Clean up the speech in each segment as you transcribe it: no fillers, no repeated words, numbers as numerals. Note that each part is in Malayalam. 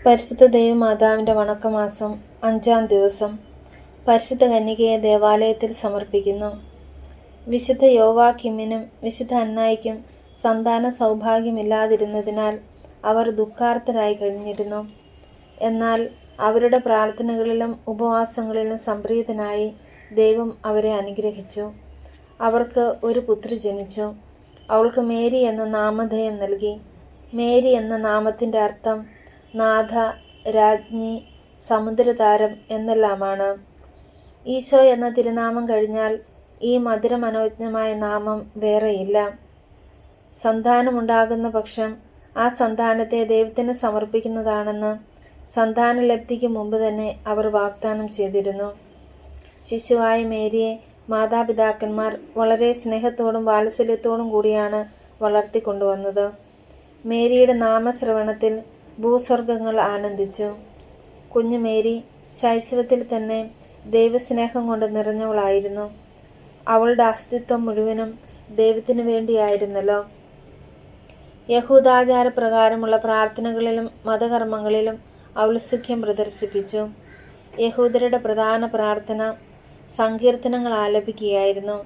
പരിശുദ്ധ ദൈവമാതാവിൻ്റെ വണക്കമാസം 5-ാം ദിവസം പരിശുദ്ധ കന്യകയെ ദേവാലയത്തിൽ സമർപ്പിക്കുന്നു. വിശുദ്ധ യോവാക്കിമിനും വിശുദ്ധ അന്നായിക്കും സന്താന സൗഭാഗ്യമില്ലാതിരുന്നതിനാൽ അവർ ദുഃഖാർത്തരായി കഴിഞ്ഞിരുന്നു. എന്നാൽ അവരുടെ പ്രാർത്ഥനകളിലും ഉപവാസങ്ങളിലും സംപ്രീതനായി ദൈവം അവരെ അനുഗ്രഹിച്ചു. അവർക്ക് ഒരു പുത്രി ജനിച്ചു. അവൾക്ക് മേരി എന്ന നാമധേയം നൽകി. മേരി എന്ന നാമത്തിൻ്റെ അർത്ഥം നാഥ, രാജ്ഞി, സമുദ്രതാരം എന്നെല്ലാമാണ്. ഈശോ എന്ന തിരുനാമം കഴിഞ്ഞാൽ ഈ മധുരമനോജ്ഞമായ നാമം വേറെയില്ല. സന്താനമുണ്ടാകുന്ന പക്ഷം ആ സന്താനത്തെ ദൈവത്തിന് സമർപ്പിക്കുന്നതാണെന്ന് സന്താനലബ്ധിക്ക് മുമ്പ് തന്നെ അവർ വാഗ്ദാനം ചെയ്തിരുന്നു. ശിശുവായ മേരിയെ മാതാപിതാക്കന്മാർ വളരെ സ്നേഹത്തോടും വാത്സല്യത്തോടും കൂടിയാണ് വളർത്തിക്കൊണ്ടുവന്നത്. മേരിയുടെ നാമശ്രവണത്തിൽ ഭൂസ്വർഗങ്ങൾ ആനന്ദിച്ചു. കുഞ്ഞു മേരി ശൈശവത്തിൽ തന്നെ ദൈവസ്നേഹം കൊണ്ട് നിറഞ്ഞവളായിരുന്നു. അവളുടെ അസ്തിത്വം മുഴുവനും ദൈവത്തിനു വേണ്ടിയായിരുന്നല്ലോ. യഹൂദാചാരപ്രകാരമുള്ള പ്രാർത്ഥനകളിലും മതകർമ്മങ്ങളിലും ഔത്സുക്യം പ്രദർശിപ്പിച്ചു. യഹൂദരുടെ പ്രധാന പ്രാർത്ഥന സങ്കീർത്തനങ്ങൾ ആലപിക്കുകയായിരുന്നു.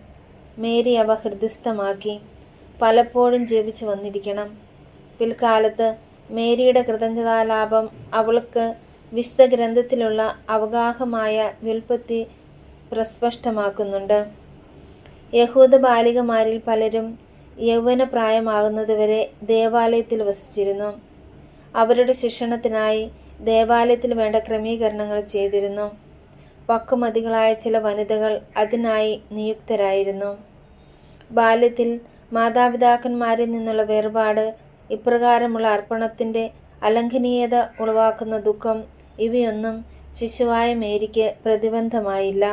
മേരി അവ ഹൃദിസ്ഥമാക്കി പലപ്പോഴും ജപിച്ചു വന്നിരിക്കണം. പിൽക്കാലത്ത് മേരിയുടെ കൃതജ്ഞതാലാപം അവൾക്ക് വിശുദ്ധ ഗ്രന്ഥത്തിലുള്ള അവഗാഹമായ വ്യുൽപ്പത്തി പ്രസ്പഷ്ടമാക്കുന്നുണ്ട്. യഹൂദ ബാലികമാരിൽ പലരും യൗവനപ്രായമാകുന്നതുവരെ ദേവാലയത്തിൽ വസിച്ചിരുന്നു. അവരുടെ ശിക്ഷണത്തിനായി ദേവാലയത്തിൽ വേണ്ട ക്രമീകരണങ്ങൾ ചെയ്തിരുന്നു. പക്വമതികളായ ചില വനിതകൾ അതിനായി നിയുക്തരായിരുന്നു. ബാല്യത്തിൽ മാതാപിതാക്കന്മാരിൽ നിന്നുള്ള വേർപാട്, ഇപ്രകാരമുള്ള അർപ്പണത്തിൻ്റെ അലംഘനീയത ഉളവാക്കുന്ന ദുഃഖം ഇവയൊന്നും ശിശുവായ മേരിക്ക് പ്രതിബന്ധമായില്ല.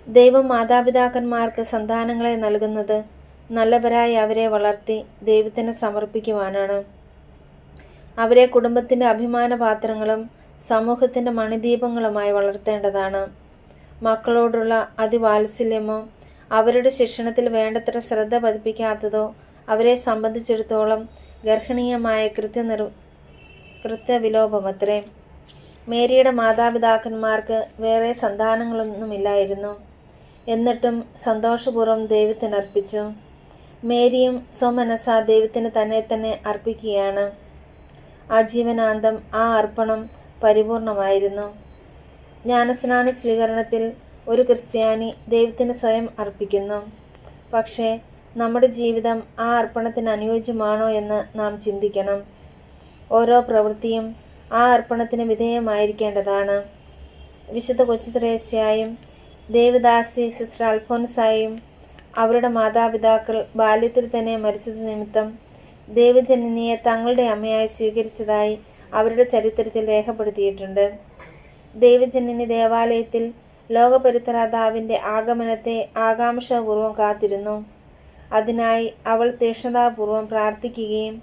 ദൈവം മാതാപിതാക്കന്മാർക്ക് സന്താനങ്ങളെ നൽകുന്നത് നല്ലവരായി അവരെ വളർത്തി ദൈവത്തിന് സമർപ്പിക്കുവാനാണ്. അവരെ കുടുംബത്തിൻ്റെ അഭിമാനപാത്രങ്ങളും സമൂഹത്തിൻ്റെ മണിദീപങ്ങളുമായി വളർത്തേണ്ടതാണ്. മക്കളോടുള്ള അതിവാത്സല്യമോ അവരുടെ ശിക്ഷണത്തിൽ വേണ്ടത്ര ശ്രദ്ധ പതിപ്പിക്കാത്തതോ അവരെ സംബന്ധിച്ചിടത്തോളം ഗർഹണീയമായ കൃത്യവിലോപമത്രേ. മേരിയുടെ മാതാപിതാക്കന്മാർക്ക് വേറെ സന്താനങ്ങളൊന്നുമില്ലായിരുന്നു. എന്നിട്ടും സന്തോഷപൂർവ്വം ദൈവത്തിനർപ്പിച്ചു. മേരിയും സ്വമനസ ദൈവത്തിന് തന്നെ അർപ്പിക്കുകയാണ്. ആജീവനാന്തം ആ അർപ്പണം പരിപൂർണമായിരുന്നു. ജ്ഞാനസ്നാന സ്വീകരണത്തിൽ ഒരു ക്രിസ്ത്യാനി ദൈവത്തിന് സ്വയം അർപ്പിക്കുന്നു. പക്ഷേ നമ്മുടെ ജീവിതം ആ അർപ്പണത്തിന് അനുയോജ്യമാണോ എന്ന് നാം ചിന്തിക്കണം. ഓരോ പ്രവൃത്തിയും ആ അർപ്പണത്തിന് വിധേയമായിരിക്കേണ്ടതാണ്. വിശുദ്ധ കൊച്ചു ത്രേസ്യായും ദേവദാസി സിസ്റ്റർ അൽഫോൻസായും അവരുടെ മാതാപിതാക്കൾ ബാല്യത്തിൽ തന്നെ മരിച്ചത് നിമിത്തം ദൈവജനനിയെ തങ്ങളുടെ അമ്മയായി സ്വീകരിച്ചതായി അവരുടെ ചരിത്രത്തിൽ രേഖപ്പെടുത്തിയിട്ടുണ്ട്. ദൈവജനനി ദേവാലയത്തിൽ ലോകപരിത്രാതാവിൻ്റെ ആഗമനത്തെ ആകാംക്ഷാപൂർവം കാത്തിരുന്നു. അതിനായി അവൾ തീക്ഷ്ണതാപൂർവം പ്രാർത്ഥിക്കുകയും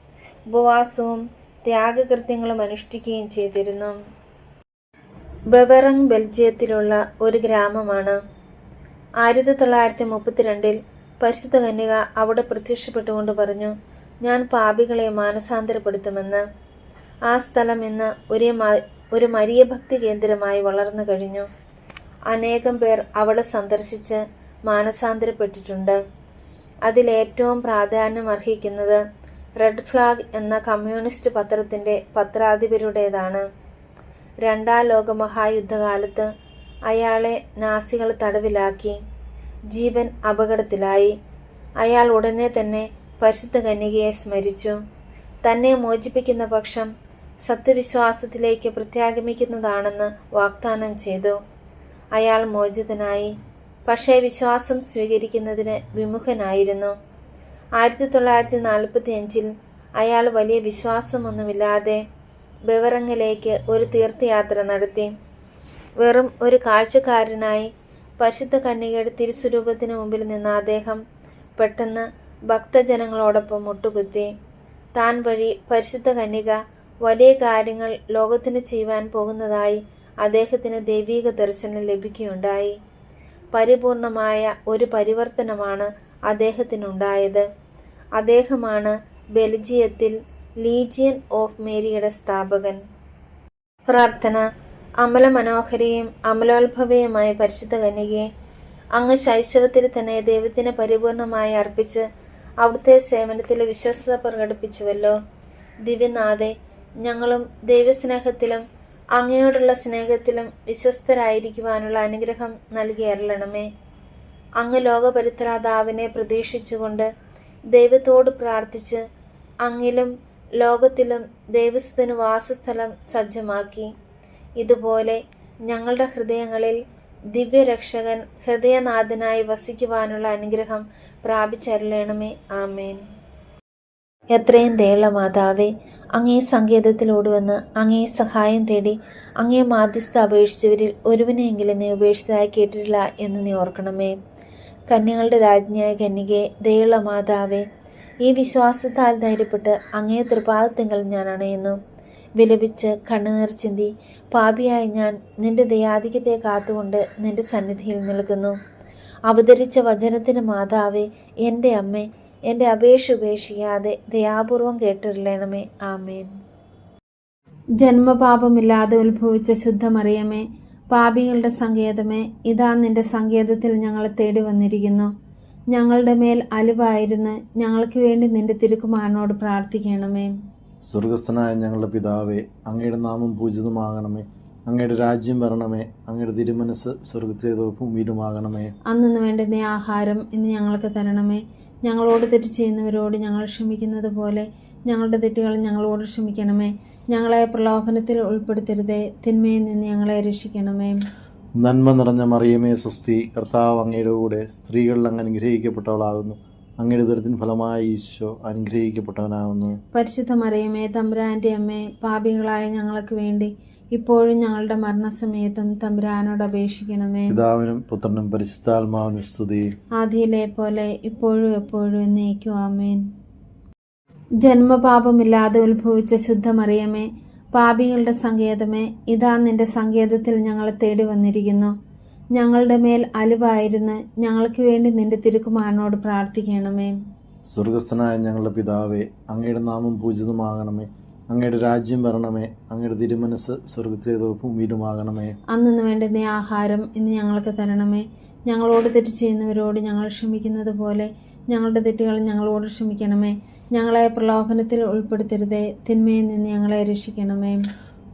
ഉപവാസവും ത്യാഗകൃത്യങ്ങളും അനുഷ്ഠിക്കുകയും ചെയ്തിരുന്നു. ബെവറങ് ബെൽജിയത്തിലുള്ള ഒരു ഗ്രാമമാണ്. 1932 പരിശുദ്ധ കന്യക അവിടെ പ്രത്യക്ഷപ്പെട്ടുകൊണ്ട് പറഞ്ഞു, ഞാൻ പാപികളെ മാനസാന്തരപ്പെടുത്തുമെന്ന്. ആ സ്ഥലം ഇന്ന് ഒരു മരിയ ഭക്തി കേന്ദ്രമായി വളർന്നു കഴിഞ്ഞു. അനേകം പേർ അവിടെ സന്ദർശിച്ച് മാനസാന്തരപ്പെട്ടിട്ടുണ്ട്. അതിലേറ്റവും പ്രാധാന്യം അർഹിക്കുന്നത് റെഡ് ഫ്ലാഗ് എന്ന കമ്മ്യൂണിസ്റ്റ് പത്രത്തിൻ്റെ പത്രാധിപരുടേതാണ്. 2ാം ലോക മഹായുദ്ധകാലത്ത് അയാളെ നാസികൾ തടവിലാക്കി. ജീവൻ അപകടത്തിലായി. അയാൾ ഉടനെ തന്നെ പരിശുദ്ധ കന്യകയെ സ്മരിച്ചു. തന്നെ മോചിപ്പിക്കുന്ന പക്ഷം സത്യവിശ്വാസത്തിലേക്ക് പ്രത്യാഗമിക്കുന്നതാണെന്ന് വാഗ്ദാനം ചെയ്തു. അയാൾ മോചിതനായി. പക്ഷേ വിശ്വാസം സ്വീകരിക്കുന്നതിന് വിമുഖനായിരുന്നു. 1945 അയാൾ വലിയ വിശ്വാസമൊന്നുമില്ലാതെ ബെവറങ്ങിലേക്ക് ഒരു തീർത്ഥയാത്ര നടത്തി. വെറും ഒരു കാഴ്ചക്കാരനായി പരിശുദ്ധ കന്യകയുടെ തിരുസ്വരൂപത്തിന് മുമ്പിൽ നിന്ന അദ്ദേഹം പെട്ടെന്ന് ഭക്തജനങ്ങളോടൊപ്പം മുട്ടുകുത്തി. താൻ വഴി പരിശുദ്ധ കന്യക വലിയ കാര്യങ്ങൾ ലോകത്തിന് ചെയ്യുവാൻ പോകുന്നതായി അദ്ദേഹത്തിന് ദൈവീക ദർശനം ലഭിക്കുകയുണ്ടായി. പരിപൂർണമായ ഒരു പരിവർത്തനമാണ് അദ്ദേഹത്തിനുണ്ടായത്. അദ്ദേഹമാണ് ബെൽജിയത്തിൽ ലീജിയൻ ഓഫ് മേരിയുടെ സ്ഥാപകൻ. പ്രാർത്ഥന. അമല മനോഹരിയും അമലോത്ഭവയുമായ പരിശുദ്ധ കന്യകയെ, അങ്ങ് ശൈശവത്തിൽ തന്നെ ദൈവത്തിന് പരിപൂർണമായി അർപ്പിച്ച് അവിടുത്തെ സേവനത്തിൽ വിശ്വസ്തത പ്രകടിപ്പിച്ചുവല്ലോ. ദിവ്യനാഥേ, ഞങ്ങളും ദൈവസ്നേഹത്തിലും അങ്ങയോടുള്ള സ്നേഹത്തിലും വിശ്വസ്തരായിരിക്കുവാനുള്ള അനുഗ്രഹം നൽകി അരുളണമേ. അങ്ങ് ലോകപരിത്രാതാവിനെ പ്രതീക്ഷിച്ചുകൊണ്ട് ദൈവത്തോട് പ്രാർത്ഥിച്ച് അങ്ങിലും ലോകത്തിലും ദൈവസ്ഥന് വാസസ്ഥലം സജ്ജമാക്കി. ഇതുപോലെ ഞങ്ങളുടെ ഹൃദയങ്ങളിൽ ദിവ്യരക്ഷകൻ ഹൃദയനാഥനായി വസിക്കുവാനുള്ള അനുഗ്രഹം പ്രാപിച്ചരുളണമേ. ആമേൻ. എത്രയും ദയുള്ള മാതാവേ, അങ്ങേ സങ്കേതത്തിലോടുവന്ന് അങ്ങേ സഹായം തേടി അങ്ങേ മാധ്യസ്ഥ അപേക്ഷിച്ചവരിൽ ഒരുവനെയെങ്കിലും നീ ഉപേക്ഷിച്ചതായി കേട്ടിട്ടില്ല എന്ന് നീ ഓർക്കണമേ. കന്യകളുടെ രാജ്ഞിയായ കന്യകയെ, ദയുള്ള മാതാവേ, ഈ വിശ്വാസത്താൽ ധൈര്യപ്പെട്ട് അങ്ങേ തൃപാദത്തിങ്കൽ ഞാൻ അണയുന്നു. വിലപിച്ച് കണ്ണുനീർ ചിന്തി പാപിയായി ഞാൻ നിന്റെ ദയാധിക്യത്തെ കാത്തുകൊണ്ട് നിന്റെ സന്നിധിയിൽ നിൽക്കുന്നു. അവതരിച്ച വചനത്തിന് മാതാവേ, എൻ്റെ അമ്മേ, എൻ്റെ അപേക്ഷ ഉപേക്ഷിക്കാതെ ദയാപൂർവം കേട്ടിരളണമേ. ആമേൻ. ജന്മപാപമില്ലാതെ ഉത്ഭവിച്ച ശുദ്ധമറിയമേ, പാപികളുടെ സങ്കേതമേ, ഇതാ നിന്റെ സങ്കേതത്തിൽ ഞങ്ങളെ തേടി വന്നിരിക്കുന്നു. ഞങ്ങളുടെ മേൽ അലിവായിരുന്ന് ഞങ്ങൾക്ക് വേണ്ടി നിന്റെ തിരുക്കുമാരനോട് പ്രാർത്ഥിക്കണമേ. സ്വർഗസ്ഥനായ ഞങ്ങളുടെ പിതാവേ, അങ്ങയുടെ നാമം പൂജിതമാകണമേ. അങ്ങയുടെ രാജ്യം വരണമേ. അങ്ങയുടെ തിരുമനസ് സ്വർഗത്തിലേതോ ഭൂമിയിലുമാകണമേ. അന്നു വേണ്ടുന്ന ആഹാരം ഇന്ന് ഞങ്ങൾക്ക് തരണമേ. ഞങ്ങളോട് തെറ്റ് ചെയ്യുന്നവരോട് ഞങ്ങൾ ക്ഷമിക്കുന്നത് പോലെ ഞങ്ങളുടെ തെറ്റുകൾ ഞങ്ങളോട് ക്ഷമിക്കണമേ. ഞങ്ങളെ പ്രലോഭനത്തിൽ ഉൾപ്പെടുത്തരുതേ, തിന്മയിൽ നിന്ന് ഞങ്ങളെ രക്ഷിക്കണമേ. നന്മ നിറഞ്ഞ മറിയമേ സ്വസ്തി, കർത്താവ് അങ്ങയുടെ കൂടെ സ്ത്രീകളിൽ അങ്ങ് അനുഗ്രഹിക്കപ്പെട്ടവളാകുന്നു. അങ്ങയുടെ ദുരിതത്തിൻ ഫലമായി ഈശോ അനുഗ്രഹിക്കപ്പെട്ടവനാകുന്നു. പരിശുദ്ധ മറിയമേ, തമ്പുരാന്റെ അമ്മേ, പാപികളായ ഞങ്ങൾക്ക് വേണ്ടി ഇപ്പോഴും ഞങ്ങളുടെ മരണസമയത്തും തമ്പുരാനോട് അപേക്ഷിക്കണമേ. പിതാവിനും പുത്രനും പരിശുദ്ധാത്മാവിനും സ്തുതി. ആദിയിലെ പോലെ ഇപ്പോഴും എപ്പോഴും എന്നേക്കും. ആമേൻ. ജന്മപാപമില്ലാതെ ഉത്ഭവിച്ച ശുദ്ധമറിയമേ, പാപികളുടെ സങ്കേതമേ, ഇതാ നിന്റെ സങ്കേതത്തിൽ ഞങ്ങളെ തേടി വന്നിരിക്കുന്നു. ഞങ്ങളുടെ മേൽ അലിവായിരുന്ന് ഞങ്ങൾക്ക് വേണ്ടി നിന്റെ തിരുക്കുമാരനോട് പ്രാർത്ഥിക്കണമേ. സ്വർഗസ്ഥനായ ഞങ്ങളുടെ പിതാവേ, അങ്ങയുടെ നാമം പൂജിതമാകണമേ. അങ്ങയുടെ രാജ്യം വരണമേ. അങ്ങയുടെ തിരുമനസ് സ്വർഗത്തിലേതോ ഭൂമിയിലുമാകണമേ. അന്നു വേണ്ടുന്ന ആഹാരം ഇന്ന് ഞങ്ങൾക്ക് തരണമേ. ഞങ്ങളോട് തെറ്റ് ചെയ്യുന്നവരോട് ഞങ്ങൾ ക്ഷമിക്കുന്നത് പോലെ ഞങ്ങളുടെ തെറ്റുകൾ ഞങ്ങളോട് ക്ഷമിക്കണമേ. ഞങ്ങളെ പ്രലോഭനത്തിൽ ഉൾപ്പെടുത്തരുതേ, തിന്മയിൽ നിന്ന് ഞങ്ങളെ രക്ഷിക്കണമേ.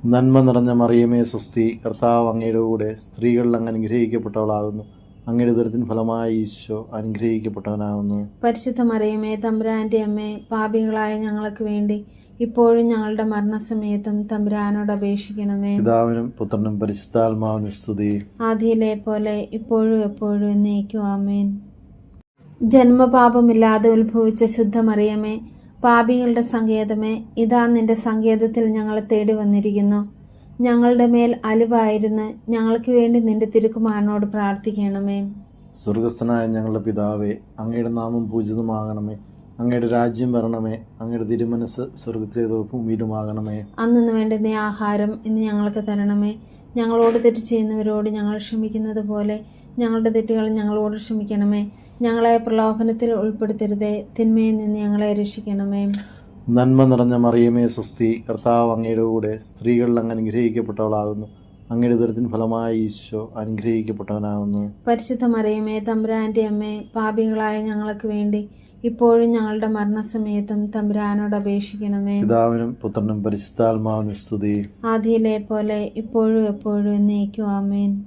നന്മ നിറഞ്ഞ മറിയമേ സ്വസ്തി, കർത്താവ് അങ്ങയുടെ കൂടെ സ്ത്രീകളിൽ അങ്ങ് അനുഗ്രഹിക്കപ്പെട്ടവളാകുന്നു. അങ്ങയുടെ ദുരിതത്തിൻ ഫലമായി ഈശോ അനുഗ്രഹിക്കപ്പെട്ടവനാകുന്നു. പരിശുദ്ധ മറിയമേ, തമ്പുരാന്റെ അമ്മേ, പാപികളായ ഞങ്ങൾക്ക് വേണ്ടി ഇപ്പോഴും ഞങ്ങളുടെ മരണസമയത്തും തമ്പുരാനോട് അപേക്ഷിക്കണമേ. പിതാവിനും പുത്രനും പരിശുദ്ധാത്മാവിനും സ്തുതി. ആദിയിലെ പോലെ ഇപ്പോഴും എപ്പോഴും എന്നേക്കും. ആമേൻ. ജന്മപാപമില്ലാതെ ഉത്ഭവിച്ച ശുദ്ധമറിയമേ, പാപികളുടെ സങ്കേതമേ, ഇതാ നിന്റെ സങ്കേതത്തിൽ ഞങ്ങളെ തേടി വന്നിരിക്കുന്നു. ഞങ്ങളുടെ മേൽ അലിവായിരുന്ന് ഞങ്ങൾക്ക് വേണ്ടി നിന്റെ തിരുക്കുമാരനോട് പ്രാർത്ഥിക്കണമേ. സ്വർഗസ്ഥനായ ഞങ്ങളുടെ പിതാവേ, അങ്ങയുടെ നാമം പൂജിതമാകണമേ. അങ്ങയുടെ രാജ്യം വരണമേ. അങ്ങയുടെ തിരുമനസ് സ്വർഗത്തിലേതോ ഭൂമിയിലുമാകണമേ. അന്നു വേണ്ടുന്ന ആഹാരം ഇന്ന് ഞങ്ങൾക്ക് തരണമേ. ഞങ്ങളോട് തെറ്റ് ചെയ്യുന്നവരോട് ഞങ്ങൾ ക്ഷമിക്കുന്നത് പോലെ ഞങ്ങളുടെ തെറ്റുകൾ ഞങ്ങളോട് ക്ഷമിക്കണമേ. ഞങ്ങളെ പ്രലോഭനത്തിൽ ഉൾപ്പെടുത്തരുതേ, തിന്മയിൽ നിന്ന് ഞങ്ങളെ രക്ഷിക്കണമേ. നന്മ നിറഞ്ഞ മറിയമേ സ്വസ്തി, കർത്താവ് അങ്ങയുടെ കൂടെ സ്ത്രീകളിൽ അങ്ങ് അനുഗ്രഹിക്കപ്പെട്ടവളാകുന്നു. അങ്ങയുടെ ദുരിതത്തിൻ ഫലമായി ഈശോ അനുഗ്രഹിക്കപ്പെട്ടവനാകുന്നു. പരിശുദ്ധ മറിയമേ, തമ്പുരാന്റെ അമ്മേ, പാപികളായ ഞങ്ങൾക്ക് വേണ്ടി ഇപ്പോഴും ഞങ്ങളുടെ മരണസമയത്തും തമ്പുരാനോട് അപേക്ഷിക്കണമേ. പിതാവിനും പുത്രനും പരിശുദ്ധാത്മാവിനും സ്തുതി. ആദിയിലെ പോലെ ഇപ്പോഴും എപ്പോഴും എന്നേക്കും. ആമേൻ.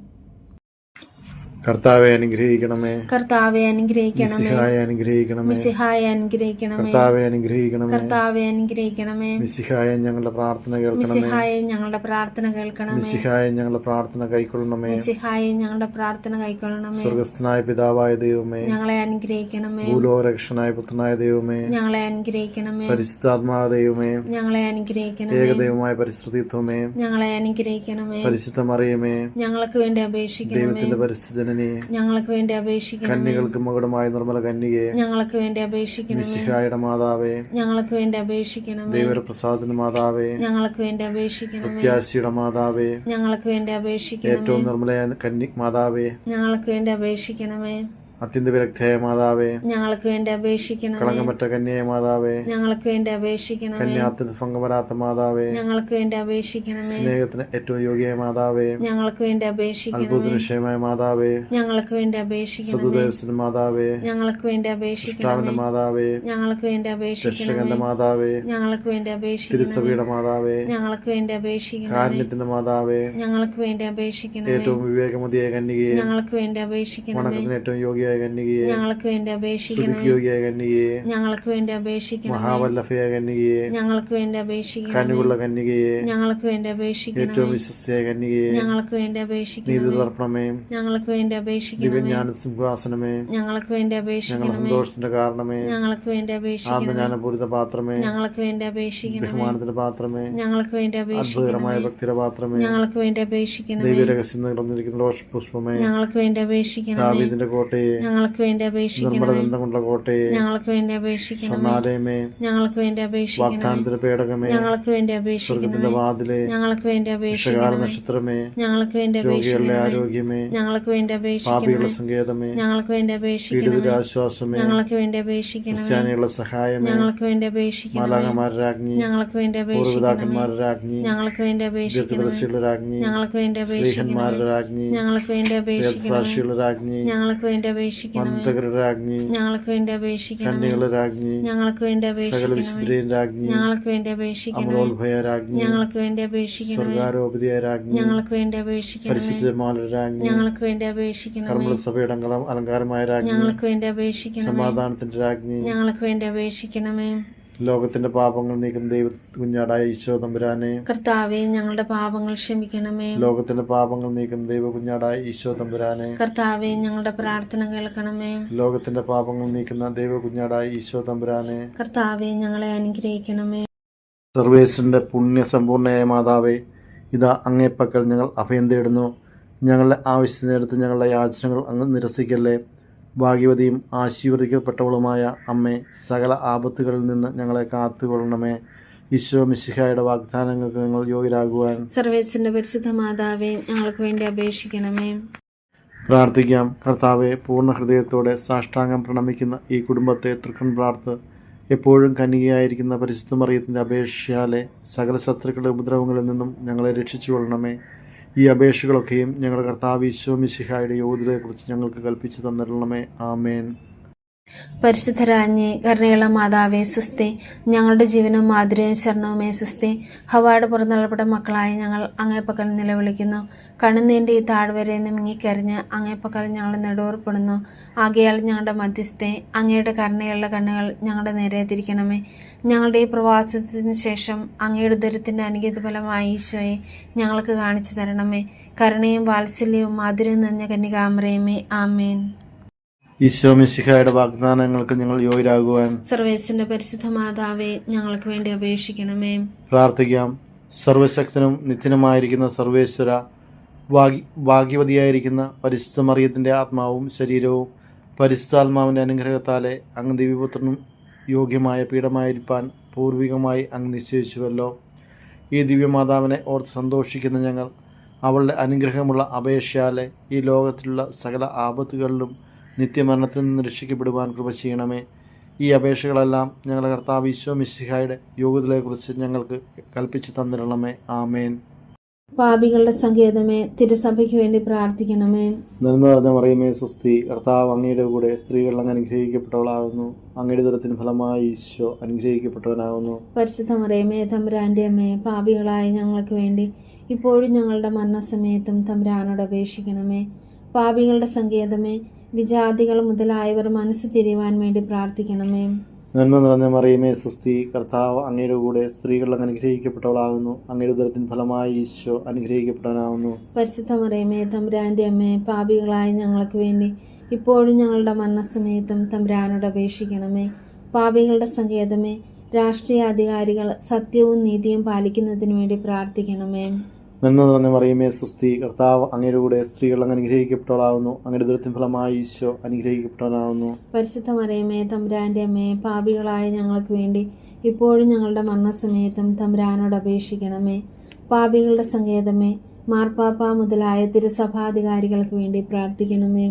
കർത്താവെ അനുഗ്രഹിക്കണമേ. കർത്താവെ അനുഗ്രഹിക്കണമേ. മിശിഹായെ അനുഗ്രഹിക്കണമേ. മിശിഹായെ അനുഗ്രഹിക്കണമേ. കർത്താവെ അനുഗ്രഹിക്കണമേ. കർത്താവെ അനുഗ്രഹിക്കണമേ. മിശിഹായെ ഞങ്ങളുടെ പ്രാർത്ഥന കേൾക്കണമേ. മിശിഹായെ ഞങ്ങളുടെ പ്രാർത്ഥന കേൾക്കണമേ. മിശിഹായെ ഞങ്ങളുടെ പ്രാർത്ഥന കൈക്കൊള്ളണമേ. മിശിഹായെ ഞങ്ങളുടെ പ്രാർത്ഥന കൈക്കൊള്ളണമേ. സ്വർഗസ്ഥനായ പിതാവായ ദൈവമേ, ഞങ്ങളെ അനുഗ്രഹിക്കണമേ. ഭൂലോകരക്ഷനായ പുത്രനായ ദൈവമേ, ഞങ്ങളെ അനുഗ്രഹിക്കണമേ. പരിശുദ്ധാത്മാവ ദൈവമേ, ഞങ്ങളെ അനുഗ്രഹിക്കണമേ. ഏകദൈവമായ പരിശുദ്ധിത്വമേ, ഞങ്ങളെ അനുഗ്രഹിക്കണമേ. പരിശുദ്ധ മറിയമേ, ഞങ്ങൾക്ക് വേണ്ടി അപേക്ഷിക്കണമേ. ദൈവത്തിന്റെ പരിശുദ്ധ ഞങ്ങൾക്ക് വേണ്ടി അപേക്ഷിക്കണമേ. കന്യകൾക്ക് മകുടമായ നിർമ്മല കന്യകയെ, ഞങ്ങൾക്ക് വേണ്ടി അപേക്ഷിക്കണമേ. മിശിഹായുടെ മാതാവേ, ഞങ്ങൾക്ക് വേണ്ടി അപേക്ഷിക്കണമേ. ദൈവപ്രസാദന മാതാവേ, ഞങ്ങൾക്ക് വേണ്ടി അപേക്ഷിക്കണമേ. പ്രത്യാശയുടെ മാതാവേ, ഞങ്ങൾക്ക് വേണ്ടി അപേക്ഷിക്കണമേ. ഏറ്റവും നിർമ്മലയായ കന്യക് മാതാവേ, ഞങ്ങൾക്ക് വേണ്ടി അപേക്ഷിക്കണമേ. അത്യന്ത വിരക്തയായ മാതാവേ, ഞങ്ങൾക്ക് വേണ്ടി അപേക്ഷിക്കണമേ. കളങ്കമറ്റ കന്യയായ മാതാവേ, ഞങ്ങൾക്ക് വേണ്ടി അപേക്ഷിക്കണമേ. കന്യാത്തിന് ഭംഗം വരാത്ത മാതാവേ, ഞങ്ങൾക്ക് വേണ്ടി അപേക്ഷിക്കണമേ. സ്നേഹത്തിന് ഏറ്റവും യോഗ്യമായ മാതാവേ, ഞങ്ങൾക്ക് വേണ്ടി അപേക്ഷിക്കണമേ. അത്ഭുതത്തിന് വിഷയമായ മാതാവേ, ഞങ്ങൾക്ക് വേണ്ടി അപേക്ഷിക്കണമേ. സതുദേവസിന്റെ മാതാവേ, ഞങ്ങൾക്ക് വേണ്ടി അപേക്ഷിക്കണമേ. മാതാവേ, ഞങ്ങൾക്ക് വേണ്ടി അപേക്ഷിക്കണമേ. രക്ഷകന്റെ മാതാവേ, ഞങ്ങൾക്ക് വേണ്ടി അപേക്ഷിക്കണമേ. തിരുസഭയുടെ മാതാവേ, ഞങ്ങൾക്ക് വേണ്ടി അപേക്ഷിക്കണമേ. കാരുണ്യത്തിന്റെ മാതാവേ, ഞങ്ങൾക്ക് വേണ്ടി അപേക്ഷിക്കണമേ. ഏറ്റവും വിവേകമതിയായ കന്യകയെ, ഞങ്ങൾക്ക് വേണ്ടി അപേക്ഷിക്കണമേ. വണക്കത്തിന് ഏറ്റവും യോഗ്യയായ കന്യകയെ, ഞങ്ങൾക്ക് വേണ്ടി അപേക്ഷിക്കണമേ. യോഗ്യയായ കന്യകയെ, ഞങ്ങൾക്ക് വേണ്ടി അപേക്ഷിക്കണമേ. മഹാവല്ലഭയായ കന്യകയെ, ഞങ്ങൾക്ക് വേണ്ടി അപേക്ഷിക്കണമേ. കനിവുള്ള കന്യകയെ, ഞങ്ങൾക്ക് വേണ്ടി അപേക്ഷിക്കണമേ. ഏറ്റവും വിശ്വസ്തയായ കന്യകയെ, ഞങ്ങൾക്ക് വേണ്ടി നീതി അപേക്ഷിക്കണമേ. തർപ്പണമേ, ഞങ്ങൾക്ക് വേണ്ടി അപേക്ഷിക്കണമേ. ദിവ്യജ്ഞാന സിംഹാസനമേ, ഞങ്ങൾക്ക് വേണ്ടി ഞങ്ങളുടെ അപേക്ഷിക്കണമേ. സന്തോഷത്തിന്റെ കാരണമേ, ഞങ്ങൾക്ക് വേണ്ടി അപേക്ഷിക്കണമേ. ആത്മജ്ഞാനപൂരിത പാത്രമേ, ഞങ്ങൾക്ക് വേണ്ടി അപേക്ഷിക്കണമേ. ബഹുമാനത്തിന്റെ പാത്രമേ, ഞങ്ങൾക്ക് വേണ്ടി അത്ഭുതകരമായ അപേക്ഷിക്കണമേ. ഭക്തിയുടെ പാത്രമേ, ഞങ്ങൾക്ക് വേണ്ടി അപേക്ഷിക്കണമേ. ദൈവരഹസ്യം നിറഞ്ഞിരിക്കുന്ന റോഷപുഷ്പമേ, ഞങ്ങൾക്ക് വേണ്ടി അപേക്ഷിക്കണമേ. ദാവീദിന്റെ കോട്ടയെ, ഞങ്ങൾക്ക് വേണ്ടി നിർമ്മല അപേക്ഷിക്കണമേ. ദന്തം കൊണ്ടുള്ള കോട്ടയെ, ഞങ്ങൾക്ക് വേണ്ടി അപേക്ഷിക്കണമേ. സ്വർണ്ണാലയമേ, ഞങ്ങൾക്ക് വേണ്ടി അപേക്ഷിക്കണമേ. വാഗ്ദാനത്തിന്റെ പേടകമേ, ഞങ്ങൾക്ക് വേണ്ടി സ്വർഗത്തിന്റെ അപേക്ഷിക്കണമേ. വാതിലെ, ഞങ്ങൾക്ക് വേണ്ടി വിഷകാല അപേക്ഷിക്കണമേ. നക്ഷത്രമേ, ഞങ്ങൾക്ക് വേണ്ടി രോഗികളുടെ അപേക്ഷിക്കണമേ. ആരോഗ്യമേ, ഞങ്ങൾക്ക് വേണ്ടി അപേക്ഷിക്കണമേ. പാപികളുടെ സങ്കേതമേ, ഞങ്ങൾക്ക് വേണ്ടി അപേക്ഷിക്കണമേ. പീഡിതരുടെ ആശ്വാസമേ, ഞങ്ങൾക്ക് വേണ്ടി അപേക്ഷിക്കണമേ. ക്രിസ്ത്യാനികളുടെ സഹായമേ, ഞങ്ങൾക്ക് വേണ്ടി അപേക്ഷിക്കണമേ. മാലാഖമാരുടെ രാജ്ഞി, ഞങ്ങൾക്ക് വേണ്ടി അപേക്ഷിക്കണമേ. പൂർവ്വപിതാക്കന്മാരുടെ രാജ്ഞി, ഞങ്ങൾക്ക് വേണ്ടി അപേക്ഷിക്കണമേ. ദീർഘദർശികളുടെ രാജ്ഞി, ഞങ്ങൾക്ക് വേണ്ടി അപേക്ഷിക്കണമേ. സ്ത്രീഹന്മാരുടെ രാജ്ഞി, ഞങ്ങൾക്ക് വേണ്ടി അപേക്ഷിക്കണമേ. വേദസാക്ഷികളുടെ രാജ്ഞി, ഞങ്ങൾക്ക് വേണ്ടി അപേക്ഷിക്കണമേ. വന്ദകരുടെ രാജ്ഞി, ഞങ്ങൾക്ക് വേണ്ടി അപേക്ഷിക്കണമേ. കന്യകളുടെ രാജ്ഞി, ഞങ്ങൾക്ക് വേണ്ടി സകല അപേക്ഷിക്കണമേ. വിശുദ്ധരെയും രാജ്ഞി, ഞങ്ങൾക്ക് വേണ്ടി അപേക്ഷിക്കണമേ. അമലോത്ഭയ രാജ്ഞി, ഞങ്ങൾക്ക് വേണ്ടി അപേക്ഷിക്കണമേ. സ്വർഗാരോപതിയായ രാജ്ഞി, ഞങ്ങൾക്ക് വേണ്ടി അപേക്ഷിക്കണമേ. പരിശുദ്ധമാരുടെ രാജ്ഞി, ഞങ്ങൾക്ക് വേണ്ടി അപേക്ഷിക്കണമേ. കർമ്മല സഭയുടെ അലങ്കാരമായ രാജ്ഞി, ഞങ്ങൾക്ക് വേണ്ടി അപേക്ഷിക്കണമേ. സമാധാനത്തിന്റെ രാജ്ഞി, ഞങ്ങൾക്ക് വേണ്ടി അപേക്ഷിക്കണമേ. ലോകത്തിന്റെ പാപങ്ങൾ നീക്കുന്ന ദൈവ കുഞ്ഞാടായ ഈശോ തമ്പുരാനെ, കർത്താവേ, ഞങ്ങളുടെ പാപങ്ങൾ ക്ഷമിക്കണമേ. ലോകത്തിന്റെ പാപങ്ങൾ നീക്കുന്ന ദൈവ കുഞ്ഞാടായ ഈശോ തമ്പുരാനെ, കർത്താവേ, ഞങ്ങളുടെ പ്രാർത്ഥന കേൾക്കണമേ. ലോകത്തിന്റെ പാപങ്ങൾ നീക്കുന്ന ദൈവ കുഞ്ഞാടായ ഈശോ തമ്പുരാനെ, കർത്താവേ, ഞങ്ങളെ അനുഗ്രഹിക്കണമേ. സർവേശ്വരന്റെ പുണ്യസമ്പൂർണയായ മാതാവേ, ഇതാ അങ്ങേപ്പക്കൽ ഞങ്ങൾ അഭയം തേടുന്നു. ഞങ്ങളുടെ ആവശ്യ നേരത്ത് ഞങ്ങളുടെ യാചനകൾ അങ്ങ് നിരസിക്കല്ലേ. ഭാഗ്യവതിയും ആശീർവദിക്കപ്പെട്ടവളുമായ അമ്മേ, സകല ആപത്തുകളിൽ നിന്ന് ഞങ്ങളെ കാത്തുകൊള്ളണമേ. ഈശോ മിശിഹായുടെ വാഗ്ദാനങ്ങൾക്ക് ഞങ്ങൾ യോഗ്യരാകുവാൻ സർവേശ്വരന്റെ പരിശുദ്ധ മാതാവേ, ഞങ്ങൾക്ക് വേണ്ടി അപേക്ഷിക്കണമേ. പ്രാർത്ഥിക്കാം. കർത്താവെ, പൂർണ്ണ ഹൃദയത്തോടെ സാഷ്ടാംഗം പ്രണമിക്കുന്ന ഈ കുടുംബത്തെ തൃക്കൺ പ്രാർത്ഥ എപ്പോഴും കന്യകയായിരിക്കുന്ന പരിശുദ്ധ മറിയത്തിൻ്റെ അപേക്ഷയാലെ സകല ശത്രുക്കളുടെ ഉപദ്രവങ്ങളിൽ നിന്നും ഞങ്ങളെ രക്ഷിച്ചു കൊള്ളണമേ. ഈ അപേക്ഷകളൊക്കെയും ഞങ്ങളുടെ കർത്താവ് ഈശോ മിശിഹായുടെ യോഗ്യതയെക്കുറിച്ച് ഞങ്ങൾക്ക് കൽപ്പിച്ചു തന്നിരണമേ. ആമേൻ. പരിശുദ്ധരാജ്ഞി, കരുണയുള്ള മാതാവേ സുസ്തി, ഞങ്ങളുടെ ജീവനും മാധുര്യവും ശരണവുമേ സുസ്തി. ഹവ്വായുടെ പുറന്തള്ളപ്പെട്ട മക്കളായ ഞങ്ങൾ അങ്ങേപ്പക്കൽ നിലവിളിക്കുന്നു. കണ്ണുനീൻ്റെ ഈ താഴ്വരയിൽ നിന്ന് മിങ്ങിക്കരിഞ്ഞ് അങ്ങേപ്പക്കൽ ഞങ്ങൾ നെടുവേർപ്പെടുന്നു. ആകയാൽ ഞങ്ങളുടെ മധ്യസ്ഥെ, അങ്ങയുടെ കരുണയുള്ള കണ്ണുകൾ ഞങ്ങളുടെ നേരെ തിരിക്കണമേ. ഞങ്ങളുടെ ഈ പ്രവാസത്തിന് ശേഷം അങ്ങയുടെ ഉദരത്തിൻ്റെ അനുഗീത ഫലമായ ഈശോയെ ഞങ്ങൾക്ക് കാണിച്ചു തരണമേ. കരുണയും വാത്സല്യവും മാധുര്യവും നിറഞ്ഞ കന്യകാമറിയമേ, ആമേൻ. ഈശോ മിശിഹായുടെ വാഗ്ദാനങ്ങൾക്ക് ഞങ്ങൾ യോഗ്യരാകുവാൻ സർവേശ്വരന്റെ പരിശുദ്ധ മാതാവേ, ഞങ്ങൾക്ക് വേണ്ടി അപേക്ഷിക്കണമേ. പ്രാർത്ഥിക്കാം. സർവശക്തനും നിത്യനുമായിരിക്കുന്ന സർവേശ്വര, ഭാഗ്യവതിയായിരിക്കുന്ന പരിശുദ്ധ മറിയത്തിൻ്റെ ആത്മാവും ശരീരവും പരിശുദ്ധാത്മാവിൻ്റെ അനുഗ്രഹത്താലെ അങ്ങ് ദിവ്യപുത്രനും യോഗ്യമായ പീഠമായിരിക്കാൻ പൂർവികമായി അങ്ങ് നിശ്ചയിച്ചുവല്ലോ. ഈ ദിവ്യമാതാവിനെ ഓർത്ത് സന്തോഷിക്കുന്ന ഞങ്ങൾ അവളുടെ അനുഗ്രഹമുള്ള അപേക്ഷയാലെ ഈ ലോകത്തിലുള്ള സകല ആപത്തുകളിലും നിത്യമരണത്തിൽ നിന്ന് രക്ഷിക്കപ്പെടുവാൻ കൃപ ചെയ്യണമേ. ഈ അപേക്ഷകളെല്ലാം ഞങ്ങളുടെ കർത്താവ് ഈശോ മിശിഹായുടെ യോഗ്യതയെക്കുറിച്ച് ഞങ്ങൾക്ക് കൽപ്പിച്ചു തന്നിരണമേ. ആമേൻ. പാപികളുടെ സങ്കേതമേ, തിരുസഭയ്ക്ക് വേണ്ടി പ്രാർത്ഥിക്കണമേ. നന്മ നിറഞ്ഞ മറിയമേ സുസ്തി, കർത്താവ് അങ്ങയുടെ കൂടെ സ്ത്രീകൾ അങ്ങ് അനുഗ്രഹിക്കപ്പെട്ടവളാകുന്നു. അങ്ങയുടെ ദുരത്തിന് ഫലമായി ഈശോ അനുഗ്രഹിക്കപ്പെട്ടവനാകുന്നു. പരിശുദ്ധ മറിയമേ, തമ്പുരാന്റെ അമ്മേ, പാപികളായ ഞങ്ങൾക്ക് വേണ്ടി ഇപ്പോഴും ഞങ്ങളുടെ മരണസമയത്തും തമ്പുരാനോട് അപേക്ഷിക്കണമേ. പാപികളുടെ സങ്കേതമേ, വിജാതികൾ മുതലായവർ മനസ്സ് തിരിയുവാൻ വേണ്ടി പ്രാർത്ഥിക്കണമേ. നന്മ നിറഞ്ഞ മറിയമേ സുസ്തി, കർത്താവ് അങ്ങയുടെ കൂടെ സ്ത്രീകൾ അങ്ങ് അനുഗ്രഹിക്കപ്പെട്ടവളാകുന്നു. അങ്ങയുടെ ഉദരത്തിൻ ഫലമായി ഈശോ അനുഗ്രഹിക്കപ്പെട്ടവനാകുന്നു. പരിശുദ്ധ മറിയമേ, തമ്പുരാന്റെ അമ്മേ, പാപികളായ ഞങ്ങൾക്ക് വേണ്ടി ഇപ്പോഴും ഞങ്ങളുടെ മരണസമയത്തും തമ്പുരാനോട് അപേക്ഷിക്കണമേ. പാപികളുടെ സങ്കേതമേ, രാഷ്ട്രീയ അധികാരികൾ സത്യവും നീതിയും പാലിക്കുന്നതിന് വേണ്ടി പ്രാർത്ഥിക്കണമേ. നന്മ നിറഞ്ഞ മറിയമേ സുസ്തി, കർത്താവ് അങ്ങയുടെ കൂടെ സ്ത്രീകൾ അങ്ങ് അനുഗ്രഹിക്കപ്പെട്ടവളാകുന്നു. അങ്ങയുടെ ഉദരത്തിൻ ഫലമായി ഈശോ അനുഗ്രഹിക്കപ്പെട്ടവനാകുന്നു. പരിശുദ്ധ മറിയമേ, തമ്പുരാന്റെ അമ്മേ, പാപികളായ ഞങ്ങൾക്ക് വേണ്ടി ഇപ്പോഴും ഞങ്ങളുടെ മരണസമയത്തും തമ്പുരാനോട് അപേക്ഷിക്കണമേ. പാപികളുടെ സങ്കേതമേ, മാർപ്പാപ്പ മുതലായ തിരുസഭാധികാരികൾക്ക് വേണ്ടി പ്രാർത്ഥിക്കണമേ.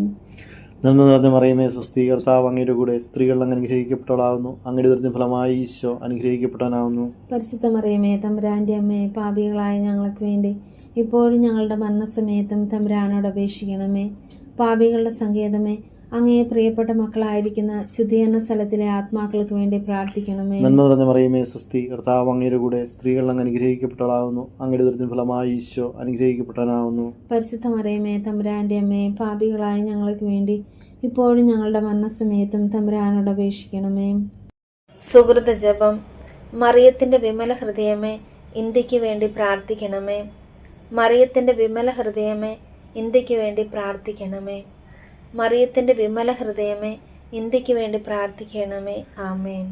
നന്മ നിറഞ്ഞ മറിയമേ സ്വസ്തി, കർത്താവ് അങ്ങയുടെ കൂടെ സ്ത്രീകൾ അങ്ങ് അനുഗ്രഹിക്കപ്പെട്ടവളാവുന്നു. അങ്ങയുടെ ഉദരത്തിൻ ഫലമായി ഈശോ അനുഗ്രഹിക്കപ്പെട്ടവനാവുന്നു. പരിശുദ്ധ മറിയമേ തമ്പുരാൻ്റെ അമ്മേ, പാപികളായ ഞങ്ങൾക്ക് വേണ്ടി ഇപ്പോഴും ഞങ്ങളുടെ മരണസമയത്തും തമ്പുരാനോട് അപേക്ഷിക്കണമേ. പാപികളുടെ സങ്കേതമേ, അങ്ങയെ പ്രിയപ്പെട്ട മക്കളായിരിക്കുന്ന ശുദ്ധീകരണ സ്ഥലത്തിലെ ആത്മാക്കൾക്ക് വേണ്ടി പ്രാർത്ഥിക്കണമേ. നന്മ നിറഞ്ഞ മറിയമേ സ്വസ്തി, കർത്താവ് അങ്ങയുടെ കൂടെ സ്ത്രീകൾ അങ്ങ് അനുഗ്രഹിക്കപ്പെട്ടവളാവുന്നു. അങ്ങയുടെ ഉദരത്തിൻ ഫലമായി ഈശോ അനുഗ്രഹിക്കപ്പെട്ടവനാവുന്നു. പരിശുദ്ധ മറിയമേ തമ്പുരാൻ്റെ അമ്മേ, പാപികളായ ഞങ്ങൾക്ക് വേണ്ടി ഇപ്പോഴും ഞങ്ങളുടെ മരണസമയത്തും തമ്പുരാനോട് അപേക്ഷിക്കണമേ. സുഹൃത ജപം. മറിയത്തിൻ്റെ വിമല ഹൃദയമേ, ഇന്ത്യക്ക് വേണ്ടി പ്രാർത്ഥിക്കണമേ. മറിയത്തിൻ്റെ വിമല ഹൃദയമേ, ഇന്ത്യക്ക് വേണ്ടി പ്രാർത്ഥിക്കണമേ. മറിയത്തിൻ്റെ വിമല ഹൃദയമേ, ഇന്ത്യക്ക് വേണ്ടി പ്രാർത്ഥിക്കണമേ. ആമേൻ.